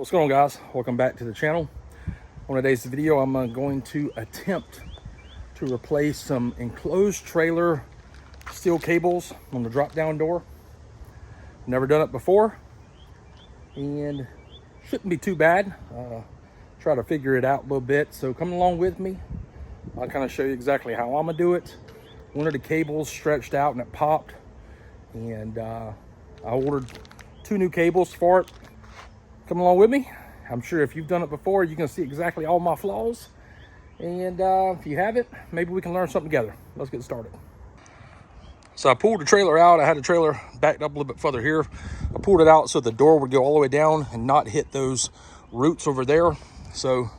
What's going on, guys? Welcome back to the channel. On today's video, I'm going to attempt to replace some enclosed trailer steel cables on the drop down door. Never done it before and shouldn't be too bad. Try to figure it out a little bit, so come along with me. I'll kind of show you exactly how I'm gonna do it. One of the cables stretched out and it popped, and I ordered 2 new cables for it. Come along with me. I'm sure if you've done it before, you can see exactly all my flaws. And if you haven't, maybe we can learn something together. Let's get started. So I pulled the trailer out. I had the trailer backed up a little bit further here. I pulled it out so the door would go all the way down and not hit those roots over there. So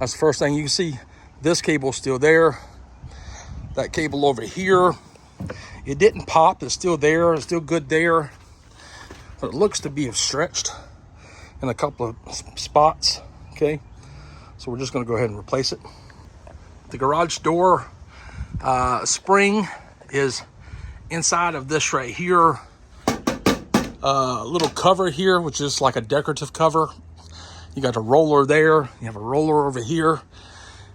that's the first thing. You can see this cable still there. That cable over here, it didn't pop. It's still there. It's still good there. But it looks to be stretched in a couple of spots. Okay, so we're just going to go ahead and replace it. The garage door spring is inside of this right here, little cover here, which is like a decorative cover. You got a roller there, you have a roller over here,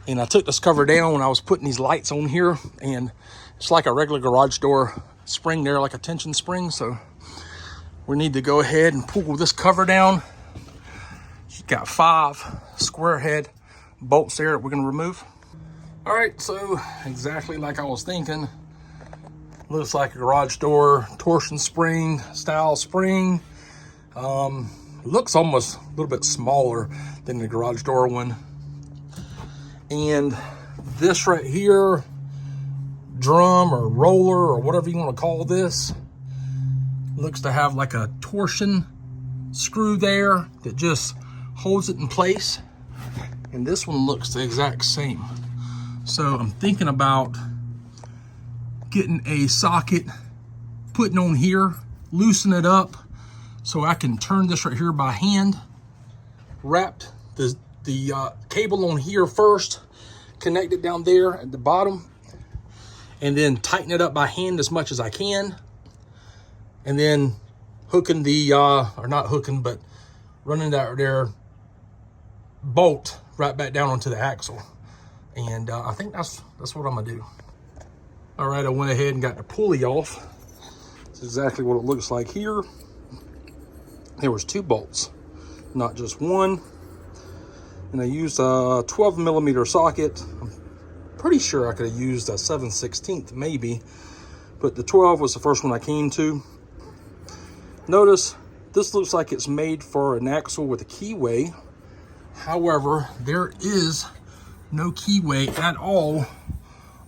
and I took this cover down when I was putting these lights on here, and it's like a regular garage door spring there, like a tension spring. So we need to go ahead and pull this cover down. You've got 5 square head bolts there that we're going to remove. All right, so exactly like I was thinking, looks like a garage door torsion spring style spring. Looks almost a little bit smaller than the garage door one. And this right here, drum or roller or whatever you want to call this, looks to have like a torsion screw there that just holds it in place. And this one looks the exact same. So I'm thinking about getting a socket, putting on here, loosen it up so I can turn this right here by hand, wrapped the cable on here first, connect it down there at the bottom, and then tighten it up by hand as much as I can, and then hooking the or not hooking, but running that there bolt right back down onto the axle. And I think that's what I'm gonna do. All right, I went ahead and got the pulley off. It's exactly what it looks like here. There was 2 bolts, not just one. And I used a 12 millimeter socket. I'm pretty sure I could have used a 7/16 maybe, but the 12 was the first one I came to. Notice this looks like it's made for an axle with a keyway. However, there is no keyway at all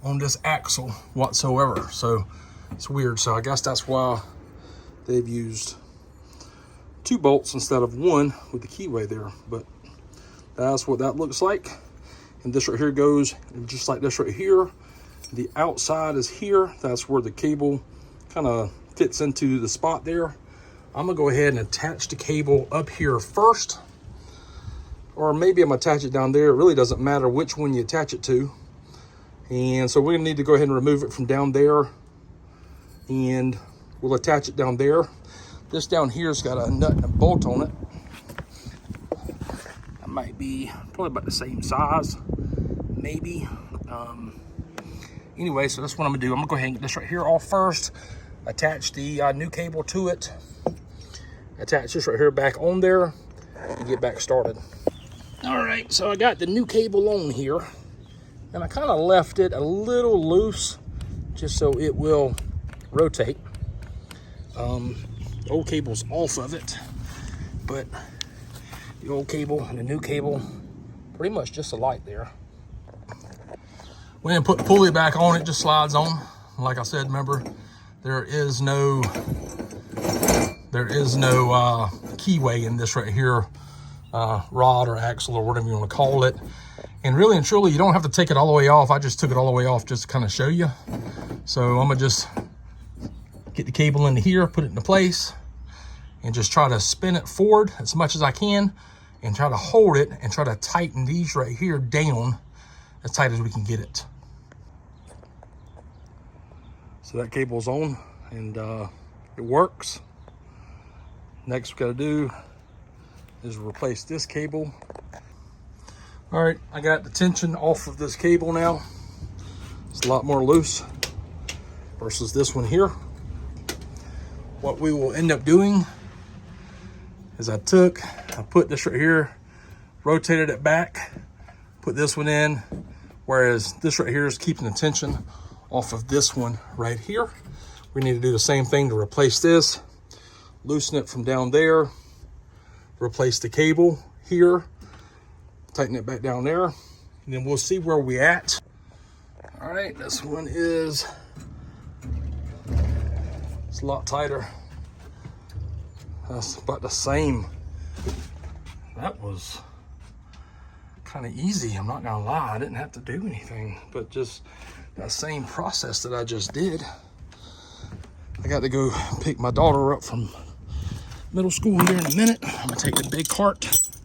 on this axle whatsoever. So it's weird. So I guess that's why they've used 2 bolts instead of 1 with the keyway there. But that's what that looks like. And this right here goes just like this right here. The outside is here. That's where the cable kind of fits into the spot there. I'm gonna go ahead and attach the cable up here first, or maybe I'm gonna attach it down there. It really doesn't matter which one you attach it to. And so we're gonna need to go ahead and remove it from down there, and we'll attach it down there. This down here's got a nut and a bolt on it. That might be probably about the same size, maybe. Anyway, so that's what I'm gonna do. I'm gonna go ahead and get this right here off first, attach the new cable to it, attach this right here back on there, and get back started. All right, so I got the new cable on here, and I kind of left it a little loose just so it will rotate. The old cable's off of it, but the old cable and the new cable pretty much just alike there. When I put the pulley back on, it just slides on. Like I said, remember, there is no keyway in this right here, rod or axle or whatever you want to call it. And really and truly, you don't have to take it all the way off. I just took it all the way off just to kind of show you. So I'm gonna just get the cable into here, put it into place, and just try to spin it forward as much as I can, and try to hold it and try to tighten these right here down as tight as we can get it. So that cable's on, and it works. Next we gotta do is replace this cable. All right, I got the tension off of this cable now. It's a lot more loose versus this one here. What we will end up doing is I put this right here, rotated it back, put this one in, whereas this right here is keeping the tension off of this one right here. We need to do the same thing to replace this, loosen it from down there, replace the cable here, tighten it back down there, and then we'll see where we at. All right, this one is, it's a lot tighter. That's about the same. That was kind of easy, I'm not gonna lie. I didn't have to do anything, but just that same process that I just did. I got to go pick my daughter up from middle school here in a minute. I'm gonna take the big cart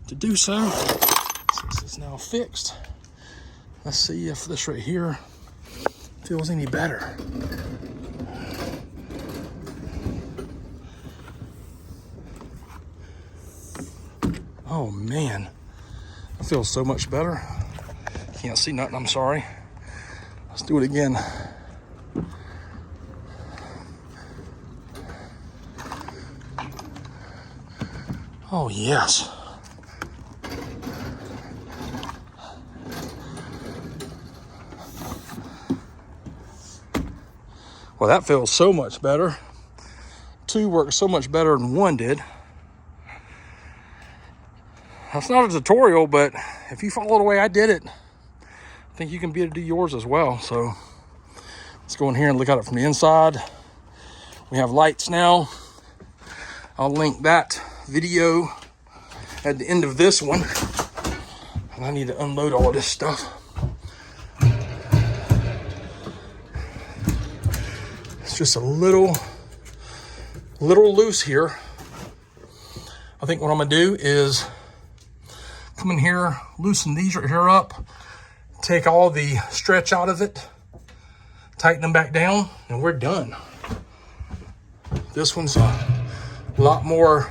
to do so, since it's now fixed. Let's see if this right here feels any better. Oh man, it feels so much better. Can't see nothing, I'm sorry. Let's do it again. Oh yes. Well, that feels so much better. 2 works so much better than 1 did. That's not a tutorial, but if you follow the way I did it, I think you can be able to do yours as well. So let's go in here and look at it from the inside. We have lights now. I'll link that video at the end of this one. And I need to unload all of this stuff. It's just a little loose here. I think what I'm gonna do is come in here, loosen these right here up, take all the stretch out of it, tighten them back down, and we're done. This one's a lot more,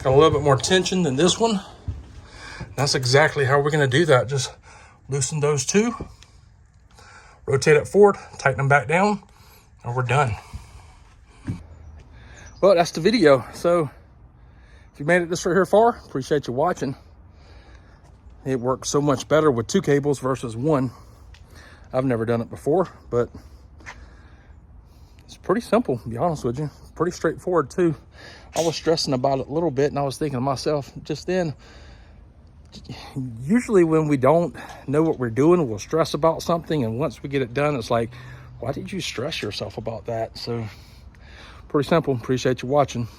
got a little bit more tension than this one. That's exactly how we're gonna do that. Just loosen those 2, rotate it forward, tighten them back down, and we're done. Well, that's the video. So if you made it this right here far, appreciate you watching. It works so much better with 2 cables versus 1. I've never done it before, but it's pretty simple, to be honest with you. Pretty straightforward too. I was stressing about it a little bit, and I was thinking to myself just then, usually when we don't know what we're doing, we'll stress about something, and once we get it done, it's like, why did you stress yourself about that? So pretty simple. Appreciate you watching.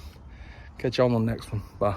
Catch y'all on the next one. Bye.